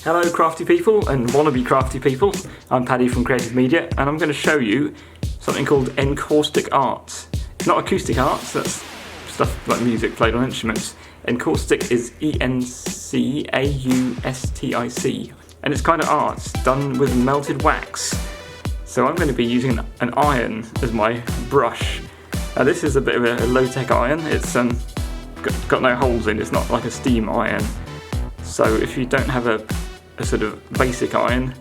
Hello crafty people and wannabe crafty people, I'm Paddy from Creative Media and I'm going to show you something called encaustic art. It's not acoustic art, so that's stuff like music played on instruments. Encaustic is E-N-C-A-U-S-T-I-C and it's kind of art done with melted wax. So I'm going to be using an iron as my brush. Now this is a bit of a low-tech iron, it's got no holes in, it's not like a steam iron. So if you don't have a sort of basic iron,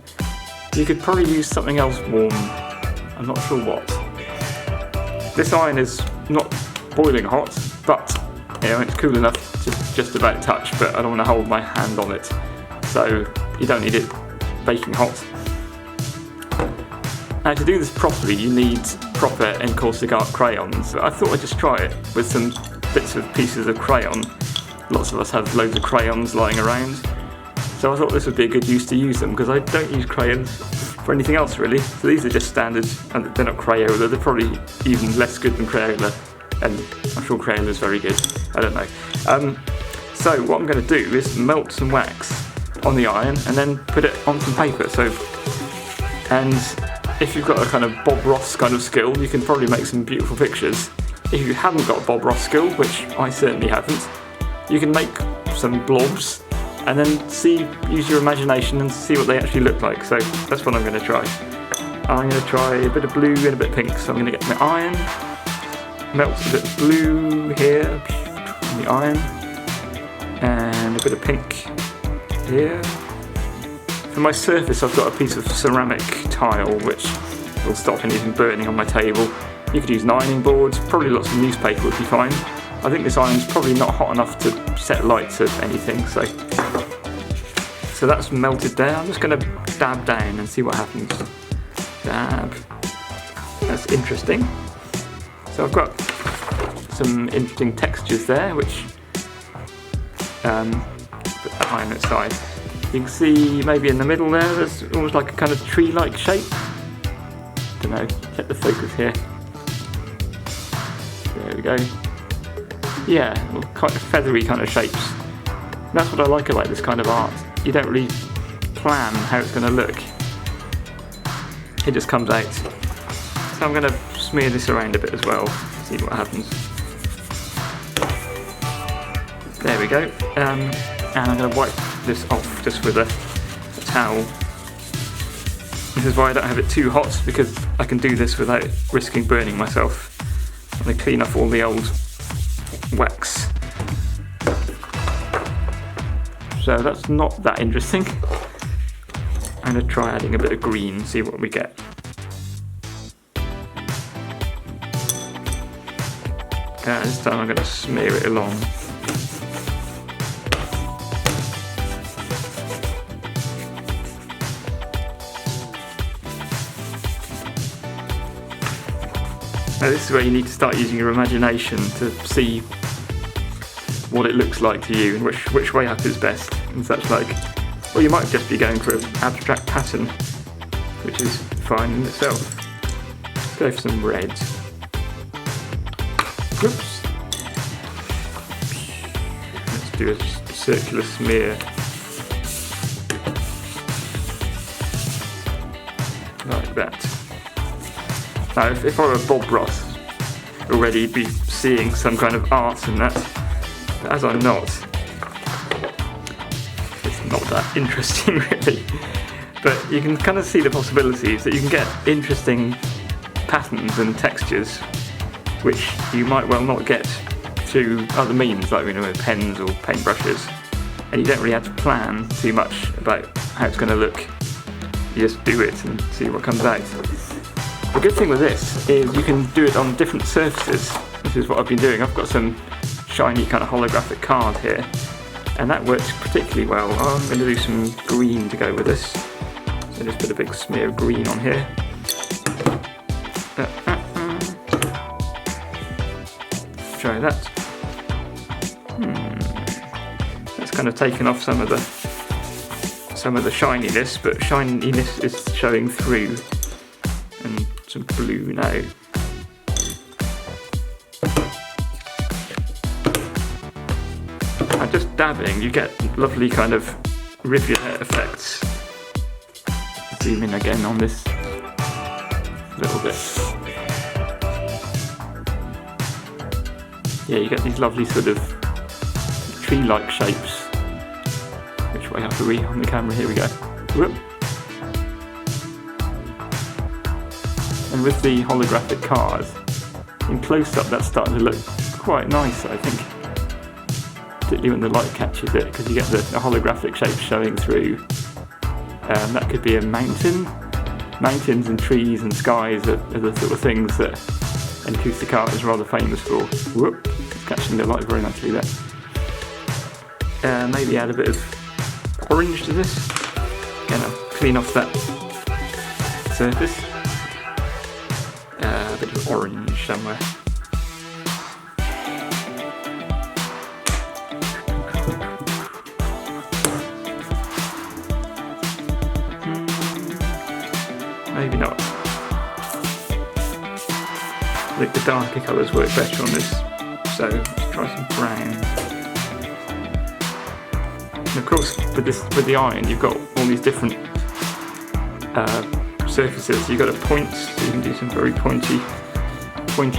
you could probably use something else warm. I'm not sure what. This iron is not boiling hot, but you know, it's cool enough to just about touch, but I don't want to hold my hand on it. So you don't need it baking hot. Now to do this properly, you need proper encaustic art crayons. I thought I'd just try it with some bits of pieces of crayon. Lots of us have loads of crayons lying around. So I thought this would be a good use to use them, because I don't use crayons for anything else really. So these are just standard, and they're not Crayola, they're probably even less good than Crayola, and I'm sure Crayola is very good, I don't know. So what I'm going to do is melt some wax on the iron and then put it on some paper. And if you've got a kind of Bob Ross kind of skill, you can probably make some beautiful pictures. If you haven't got Bob Ross skill, which I certainly haven't, you can make some blobs and then use your imagination and see what they actually look like. So that's what I'm going to try. I'm going to try a bit of blue and a bit of pink. So I'm going to get my iron, melt a bit of blue here on the iron, and a bit of pink here. For my surface I've got a piece of ceramic tile which will stop anything burning on my table. You could use an ironing board, probably lots of newspaper would be fine. I think this iron's probably not hot enough to set light to anything, so that's melted there. I'm just going to dab down and see what happens. Dab. That's interesting. So I've got some interesting textures there, which put that iron aside. You can see maybe in the middle there's almost like a kind of tree-like shape. Don't know, check the focus here. There we go. Yeah, quite feathery kind of shapes. That's what I like about this kind of art. You don't really plan how it's going to look. It just comes out. So I'm going to smear this around a bit as well, see what happens. There we go. And I'm going to wipe this off just with a towel. This is why I don't have it too hot, because I can do this without risking burning myself. I'm going to clean off all the old wax. So that's not that interesting. I'm going to try adding a bit of green, see what we get. This time I'm going to smear it along. Now this is where you need to start using your imagination to see what it looks like to you and which way up is best and such like. Or you might just be going for an abstract pattern, which is fine in itself. Let's go for some red. Oops. Let's do a circular smear. Like that. Now if I were Bob Ross, already be seeing some kind of art in that, but as I'm not, it's not that interesting really. But you can kind of see the possibilities that you can get interesting patterns and textures which you might well not get through other means, like with pens or paintbrushes, and you don't really have to plan too much about how it's going to look. You just do it and see what comes out. The good thing with this is you can do it on different surfaces. This is what I've been doing. I've got some shiny kind of holographic card here, and that works particularly well. I'm going to do some green to go with this. So just put a big smear of green on here. Try that. That's kind of taken off some of the shininess, but shininess is showing through. And some blue now. And just dabbing, you get lovely kind of rivulet effects. Zoom in again on this a little bit. Yeah, you get these lovely sort of tree-like shapes. Which way are we on the camera? Here we go. Whoop. And with the holographic cards, in close-up that's starting to look quite nice, I think. Particularly when the light catches it, because you get the holographic shape showing through. That could be a mountain. Mountains and trees and skies are the sort of things that encaustic art is rather famous for. Whoop, it's catching the light very nicely there. Maybe add a bit of orange to this. Again, I'll clean off that surface. A bit of orange somewhere. Maybe not. I think the darker colours work better on this, so let's try some brown. And of course, with the iron, you've got all these different surfaces. You've got a point, so you can do some very pointy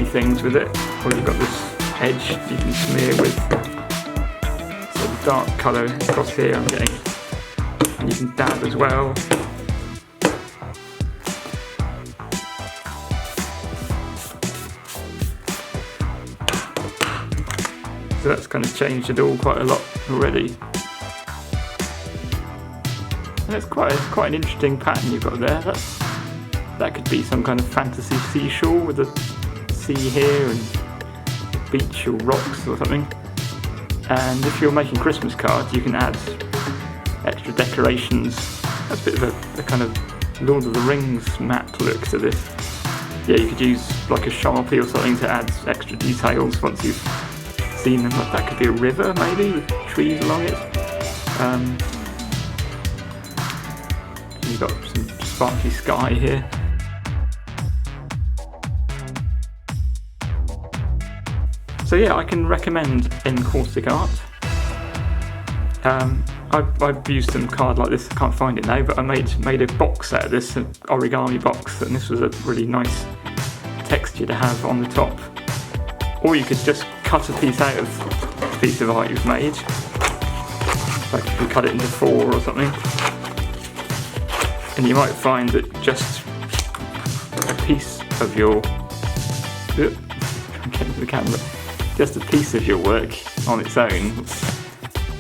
things with it. Or you've got this edge you can smear with. So the dark colour across here I'm getting, and you can dab as well. So that's kind of changed it all quite a lot already. And it's quite an interesting pattern you've got there. That could be some kind of fantasy seashore with a sea here and a beach or rocks or something. And if you're making Christmas cards, you can add extra decorations. That's a bit of a kind of Lord of the Rings map look to this. Yeah, you could use like a Sharpie or something to add extra details once you've seen them. That could be a river maybe with trees along it. You've got some sparkly sky here. So yeah, I can recommend encaustic art. I've used some card like this, I can't find it now, but I made a box out of this, an origami box, and this was a really nice texture to have on the top. Or you could just cut a piece out of the piece of art you've made. Like if you cut it into 4 or something. And you might find that just a piece of your... I'm getting to the camera. Just a piece of your work on its own,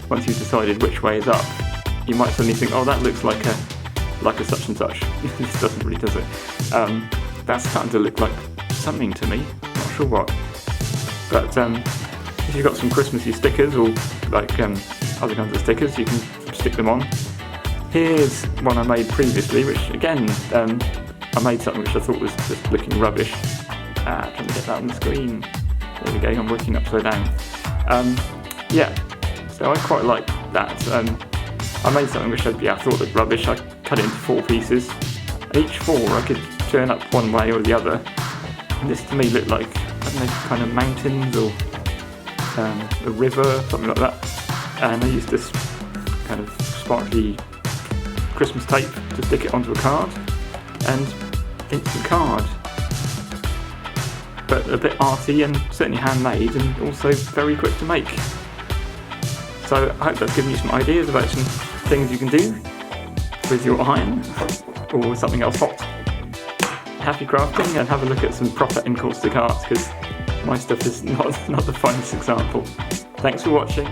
once you've decided which way is up, you might suddenly think, oh, that looks like a such and such. This doesn't really, does it? That's starting to look like something to me. Not sure what. But if you've got some Christmassy stickers or like other kinds of stickers, you can stick them on. Here's one I made previously, which again, I made something which I thought was just looking rubbish. Trying to get that on the screen. There we go, I'm working upside down. Yeah, so I quite like that. I made something which I thought looked rubbish. I cut it into 4 pieces. Each 4 I could turn up one way or the other. And this to me looked like, I don't know, kind of mountains or a river, something like that. And I used this kind of sparkly Christmas tape to stick it onto a card. And instant card. But a bit arty and certainly handmade and also very quick to make. So I hope that's given you some ideas about some things you can do with your iron or something else hot. Happy crafting, and have a look at some proper encaustic art, because my stuff is not the finest example. Thanks for watching.